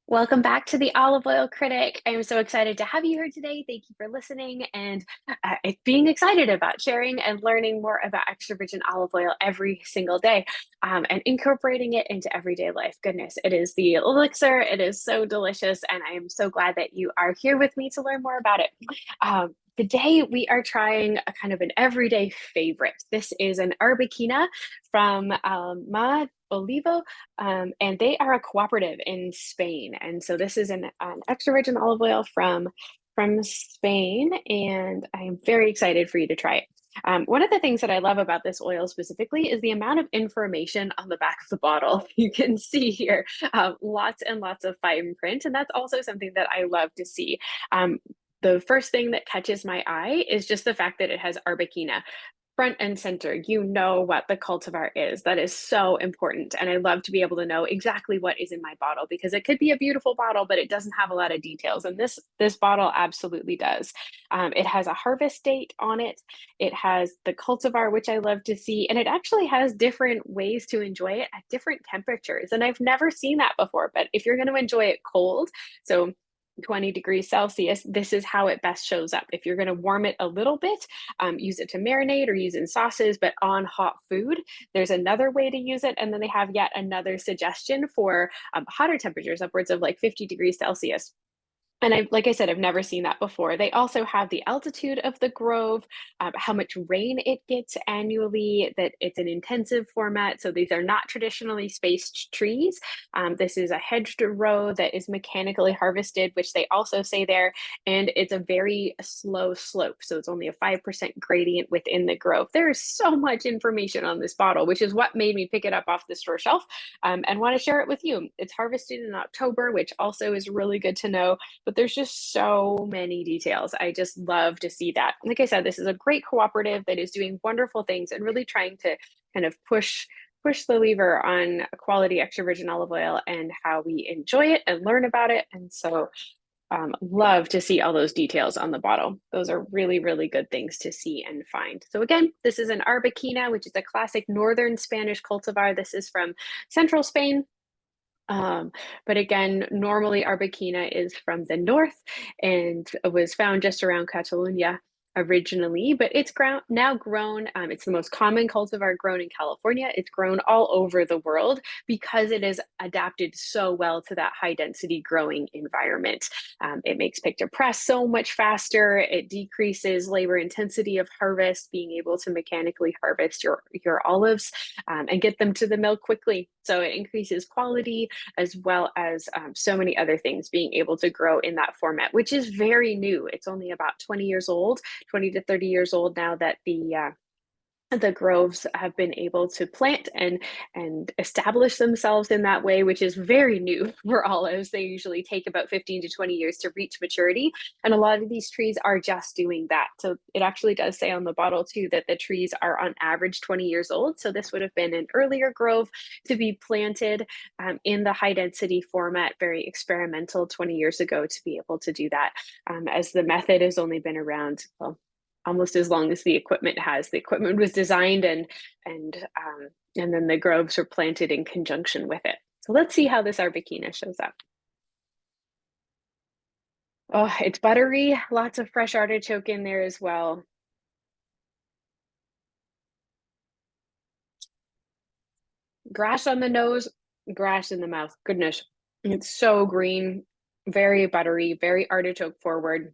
Welcome back to the Olive Oil Critic. I am so excited to have you here today. Thank you for listening and being excited about sharing and learning more about extra virgin olive oil every single day and incorporating it into everyday life. Goodness, it is the elixir. It is so delicious, and I am so glad that you are here with me to learn more about it. Today, we are trying a kind of an everyday favorite. This is an Arbequina from Alma Oliva, and they are a cooperative in Spain. And so this is an extra virgin olive oil from Spain, and I am very excited for you to try it. One of the things that I love about this oil specifically is the amount of information on the back of the bottle. You can see here lots and lots of fine print, and that's also something that I love to see. Um, the first thing that catches my eye is just the fact that it has Arbequina front and center. You know what the cultivar is. That is so important. And I love to be able to know exactly what is in my bottle because it could be a beautiful bottle, but it doesn't have a lot of details. And this bottle absolutely does. It has a harvest date on it. It has the cultivar, which I love to see. And it actually has different ways to enjoy it at different temperatures. And I've never seen that before, but if you're going to enjoy it cold, so 20 degrees Celsius, this is how it best shows up. If you're going to warm it a little bit, use it to marinate or use in sauces, but on hot food, there's another way to use it. And then they have yet another suggestion for hotter temperatures, upwards of like 50 degrees Celsius. And like I said, I've never seen that before. They also have the altitude of the grove, how much rain it gets annually, that it's an intensive format. So these are not traditionally spaced trees. This is a hedged row that is mechanically harvested, which they also say there. And it's a very slow slope. So it's only a 5% gradient within the grove. There is so much information on this bottle, which is what made me pick it up off the store shelf and want to share it with you. It's harvested in October, which also is really good to know, but there's just so many details. I just love to see that. Like I said, this is a great cooperative that is doing wonderful things and really trying to kind of push the lever on quality extra virgin olive oil and how we enjoy it and learn about it. And so love to see all those details on the bottle. Those are really, really good things to see and find. So again, this is an Arbequina, which is a classic northern Spanish cultivar. This is from central Spain. But again, normally Arbequina is from the north and was found just around Catalonia originally, but it's now grown. It's the most common cultivar grown in California. It's grown all over the world because it is adapted so well to that high density growing environment. It makes pick to press so much faster. It decreases labor intensity of harvest, being able to mechanically harvest your olives and get them to the mill quickly. So it increases quality as well as so many other things being able to grow in that format, which is very new. It's only about 20 years old, 20 to 30 years old now that the groves have been able to plant and establish themselves in that way, which is very new for olives. They usually take about 15 to 20 years to reach maturity, and a lot of these trees are just doing that. So it actually does say on the bottle too that the trees are on average 20 years old. So this would have been an earlier grove to be planted in the high density format, very experimental 20 years ago to be able to do that, as the method has only been around, well, almost as long as the equipment has. The equipment was designed and then the groves were planted in conjunction with it. So let's see how this Arbequina shows up. Oh, it's buttery, lots of fresh artichoke in there as well. Grass on the nose, grass in the mouth. Goodness, it's so green, very buttery, very artichoke forward,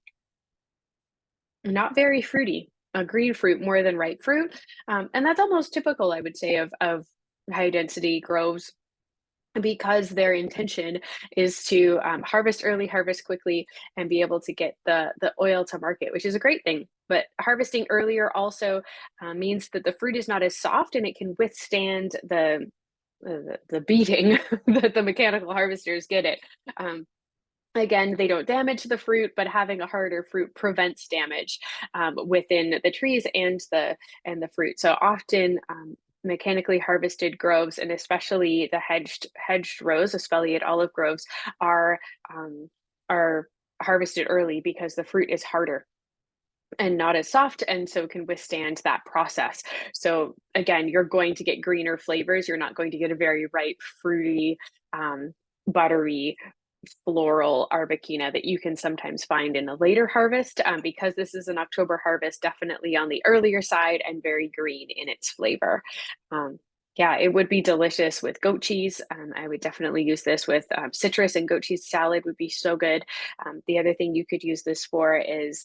not very fruity. A green fruit more than ripe fruit, and that's almost typical, I would say, of high density groves because their intention is to harvest early, harvest quickly, and be able to get the oil to market, which is a great thing. But harvesting earlier also means that the fruit is not as soft and it can withstand the beating that the mechanical harvesters get it. Again, they don't damage the fruit, but having a harder fruit prevents damage within the trees and the fruit. So often, mechanically harvested groves, and especially the hedged rows, especially olive groves, are are harvested early because the fruit is harder and not as soft, and so can withstand that process. So again, you're going to get greener flavors. You're not going to get a very ripe, fruity, buttery floral Arbequina that you can sometimes find in a later harvest. Because this is an October harvest, definitely on the earlier side and very green in its flavor. Um, yeah, it would be delicious with goat cheese. I would definitely use this with citrus, and goat cheese salad would be so good. The other thing you could use this for is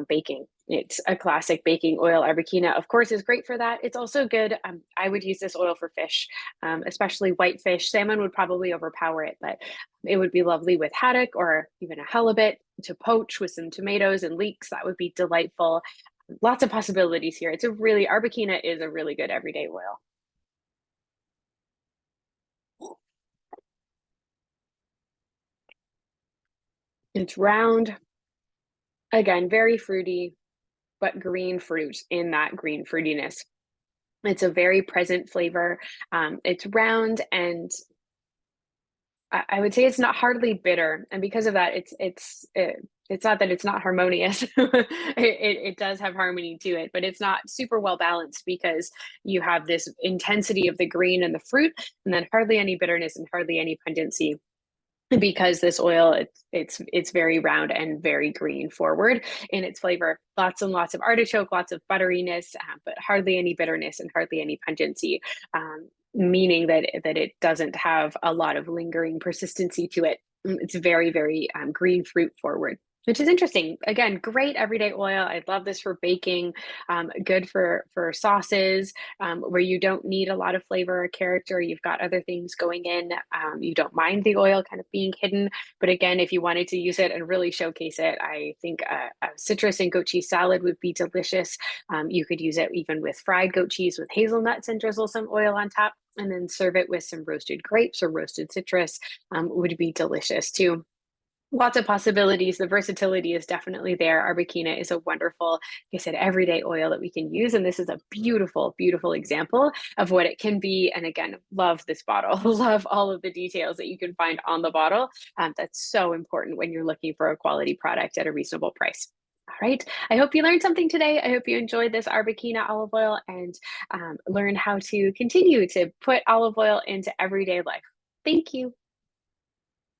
baking. It's a classic baking oil. Arbequina, of course, is great for that. It's also good. I would use this oil for fish, especially white fish. Salmon would probably overpower it, but it would be lovely with haddock or even a halibut to poach with some tomatoes and leeks. That would be delightful. Lots of possibilities here. Arbequina is a really good everyday oil. It's round, again, very fruity, but green fruit in that green fruitiness. It's a very present flavor. It's round, and I would say it's not hardly bitter, and because of that, it's not that it's not harmonious. It does have harmony to it, but it's not super well balanced because you have this intensity of the green and the fruit, and then hardly any bitterness and hardly any pungency because this oil it's very round and very green forward in its flavor. Lots and lots of artichoke, lots of butteriness, but hardly any bitterness and hardly any pungency, meaning that it doesn't have a lot of lingering persistency to it. It's very green fruit forward, which is interesting. Again, great everyday oil. I love this for baking. Good for sauces, where you don't need a lot of flavor or character. You've got other things going in. You don't mind the oil kind of being hidden. But again, if you wanted to use it and really showcase it, I think a citrus and goat cheese salad would be delicious. You could use it even with fried goat cheese with hazelnuts and drizzle some oil on top, and then serve it with some roasted grapes or roasted citrus. Would be delicious too. Lots of possibilities. The versatility is definitely there. Arbequina is a wonderful, like I said, everyday oil that we can use. And this is a beautiful example of what it can be. And again, love this bottle. Love all of the details that you can find on the bottle. That's so important when you're looking for a quality product at a reasonable price. All right. I hope you learned something today. I hope you enjoyed this Arbequina olive oil and learn how to continue to put olive oil into everyday life. Thank you.